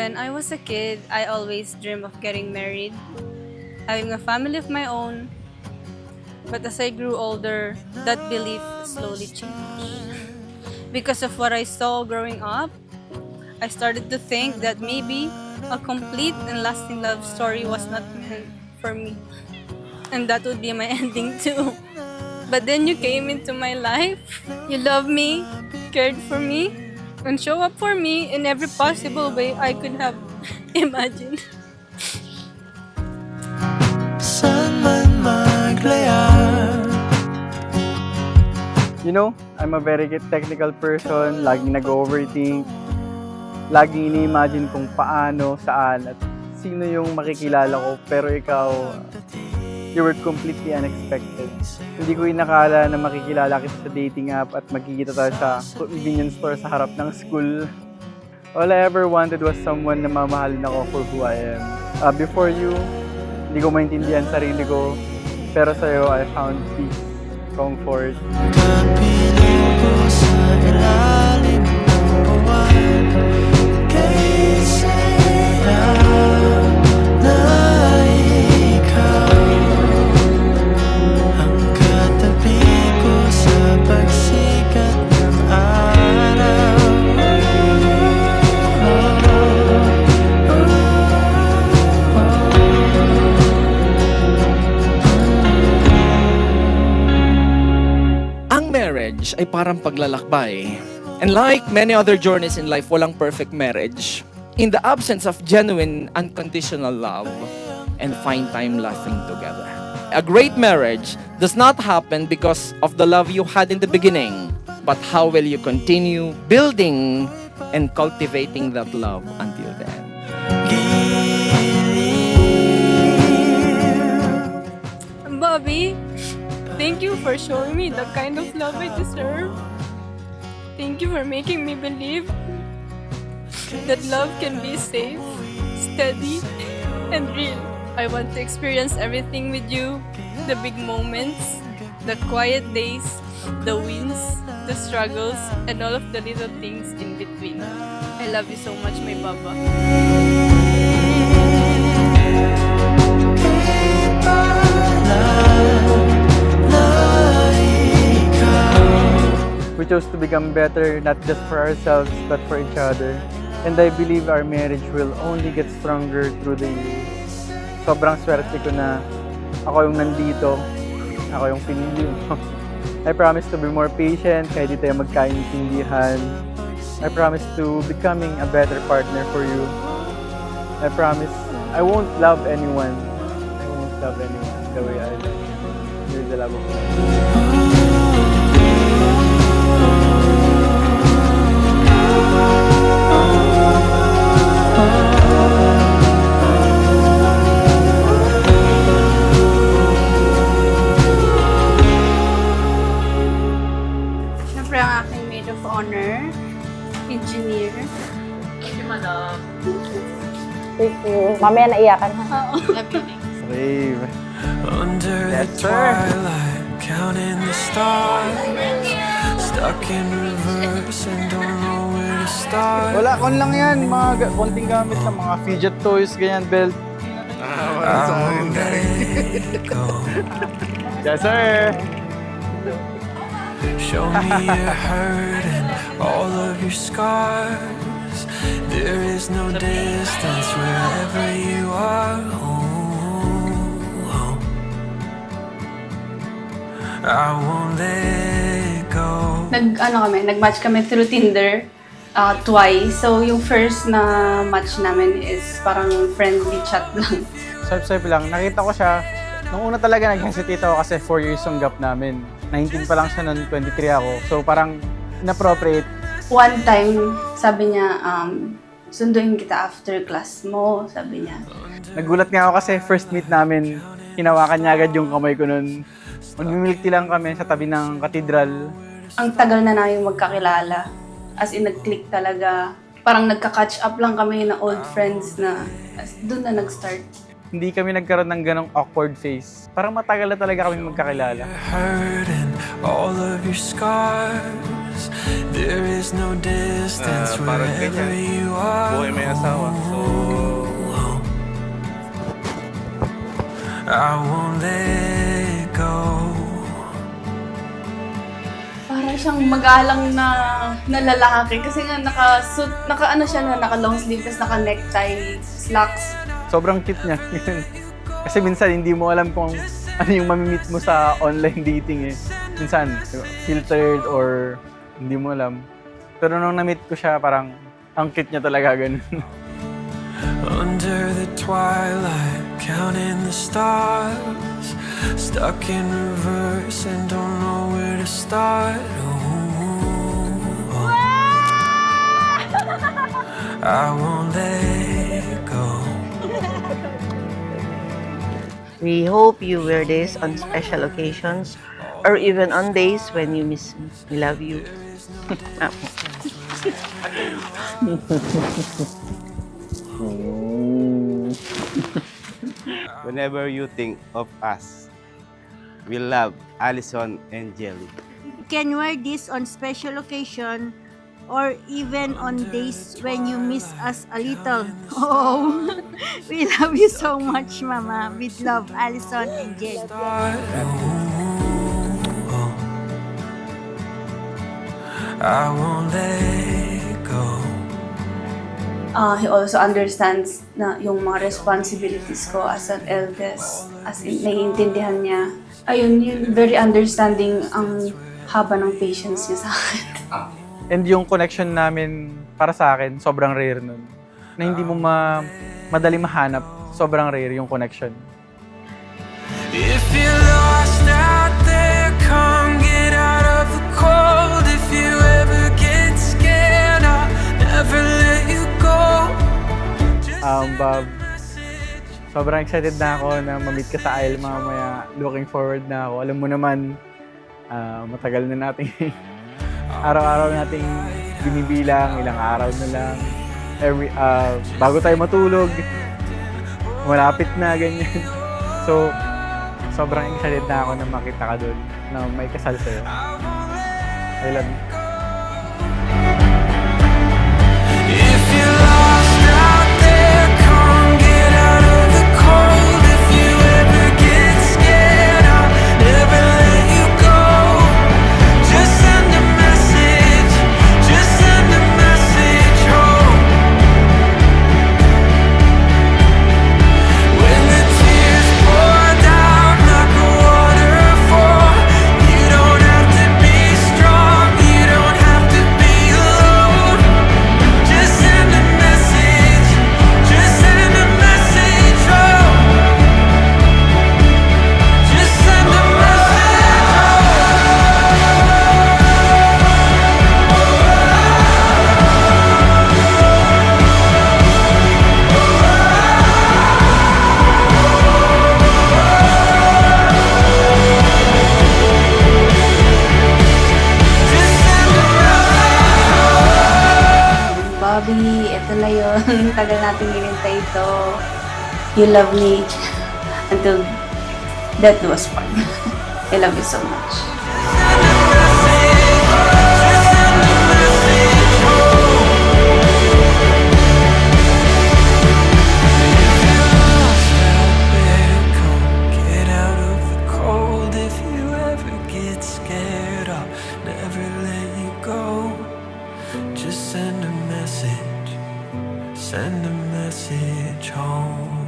When I was a kid, I always dreamed of getting married, having a family of my own. But as I grew older, that belief slowly changed. Because of what I saw growing up, I started to think that maybe a complete and lasting love story was not meant for me. And that would be my ending too. But then you came into my life. You loved me, cared for me, and show up for me in every possible way I could have imagined. Saan man maglayag. You know, I'm a very technical person, laging nag-overthink, laging ini-imagine kung paano, saan, at sino yung makikilala ko. Pero ikaw, you were completely unexpected. Hindi ko inakala na makikilala kita sa dating app at magkikita tayo sa convenience store sa harap ng school. All I ever wanted was someone na mamahalin ako for who I am. Before you, hindi ko maintindihan sarili ko, pero sa'yo, I found peace, comfort. Kapiling ko sa ilalim ng buwan. Kay saya na ikaw ang katabi ko sa pagsikat ng araw. Ang marriage ay parang paglalakbay. And like many other journeys in life, walang perfect marriage. In the absence of genuine, unconditional love and find time laughing together. A great marriage does not happen because of the love you had in the beginning, but how will you continue building and cultivating that love until the end. Bobby, thank you for showing me the kind of love I deserve. Thank you for making me believe that love can be safe, steady, and real. I want to experience everything with you, the big moments, the quiet days, the wins, the struggles, and all of the little things in between. I love you so much, my Baba. We chose to become better, not just for ourselves, but for each other. And I believe our marriage will only get stronger through the years. Sobrang swerte ko na ako yung nandito, ako yung pinili mo. I promise to be more patient, kahit di tayo magkaintindihan. I promise to becoming a better partner for you. I promise I won't love anyone. I won't love anyone the way I love you. You're the love of my life. Siyempre ang aking maid of honor, engineer. Thank you. Mamaya naiyakan ha. Brave. Under Yes, the sir. twilight, counting the stars. Stuck in reverse and don't know where to start. Wala, kon lang yan. Mga konting gamit ng mga fidget toys, ganyan, belt. I won't let go. Yes, sir. Show me your hurt and all of your scars. There is no distance wherever you are. Oh, I won't let go. Nag-match kami through Tinder twice. So, yung first na match namin is parang friendly chat lang. Swipe lang. Nakita ko siya. Nung una talaga nag-hesitate ako kasi 4 years yung gap namin. 19 pa lang siya noon, 23 ako. So parang inappropriate. One time, sabi niya, sunduin kita after class mo, sabi niya. Nagulat nga ako kasi first meet namin, hinawakan niya agad yung kamay ko noon. Mag-milk tea lang kami sa tabi ng katedral. Ang tagal na namin magkakilala. As in, nag-click talaga. Parang nagka-catch up lang kami na old friends na doon na nag-start. Hindi kami nagkaroon ng ganong awkward face. Parang matagal na talaga kami magkakilala. Hurt and all of your scars. There is no distance Parang wherever ganyan. you are. Buhay may asawa. So, I won't let go. Parang siyang magalang na lalaki kasi nga naka ano siya na naka long sleeve tapos naka necktie, slacks. Sobrang cute niya. Kasi minsan hindi mo alam kung ano yung mamimit mo sa online dating eh. Minsan, filtered or hindi mo alam. Pero nung na-meet ko siya, parang ang cute niya talaga ganun. Under the twilight, counting the stars, stuck in reverse and don't know where to start. Oh, I won't let go. We hope you wear this on special occasions or even on days when you miss me. We love you. whenever you think of us, we love Allison and Jelly. You can wear this on special occasion or even on days when you miss us a little. Oh, we love you so much, Mama. With love, Allison and Jen. Start. Oh, I won't let go. He also understands na yung mga responsibilities ko as an eldest. As in, naiintindihan niya. Ayun, yun, very understanding ang haba ng patience niya sa akin. And yung connection namin para sa akin, sobrang rare nun. Na hindi mo madali mahanap, sobrang rare yung connection. If you're lost out there, come get out of the cold. If you ever get scared, I'll never let you go. Bob, sobrang excited na ako na ma-meet ka sa aisle mamaya. Looking forward na ako. Alam mo naman, matagal na nating araw-araw nating binibilang, ilang araw na lang. Bago tayo matulog, malapit na, ganyan. So, sobrang excited na ako na makita ka doon, na may kasal sa'yo. I love you. If you're lost out there, come get out of the cold. If you ever get scared, I'll never let you go. Just send a message, just send a message home. When the tears pour down like a waterfall, you don't have to be strong, you don't have to be alone. Just send a message, just send a message home. Just send a message Bobby, ito na yun. Tagal natin hinintay ito. You love me until that was fun. I love you so much. Get out of the cold. If you ever get scared, I'll never let you go. Just send a message home.